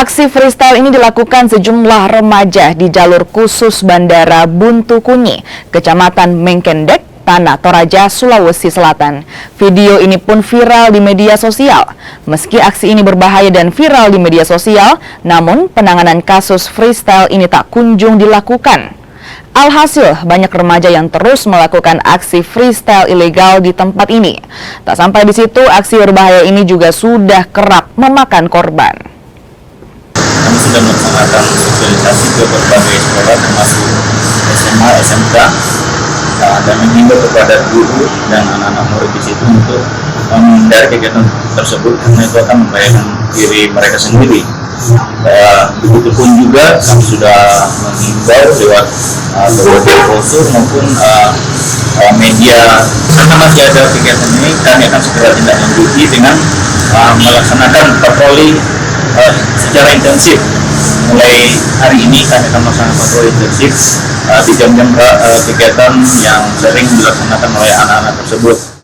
Aksi freestyle ini dilakukan sejumlah remaja di jalur khusus Bandara Buntu Kunyi, Kecamatan Mengkendek, Tanah Toraja, Sulawesi Selatan. Video ini pun viral di media sosial. Meski aksi ini berbahaya dan viral di media sosial, namun penanganan kasus freestyle ini tak kunjung dilakukan. Alhasil, banyak remaja yang terus melakukan aksi freestyle ilegal di tempat ini. Tak sampai di situ, aksi berbahaya ini juga sudah kerap memakan korban. Kami sudah melaksanakan sosialisasi ke berbagai sekolah termasuk SMA, SMK, dan mengimbau kepada guru dan anak-anak murid di situ untuk menghindari kegiatan tersebut karena itu akan membahayakan diri mereka sendiri. Begitupun juga kami sudah mengimbau lewat berbagai brosur maupun media. Karena masih ada kegiatan ini, kami akan segera tindak lanjuti dengan melaksanakan patroli secara intensif. Mulai hari ini kami akan melaksanakan patroli intensif di jam-jam kegiatan yang sering dilaksanakan oleh anak-anak tersebut.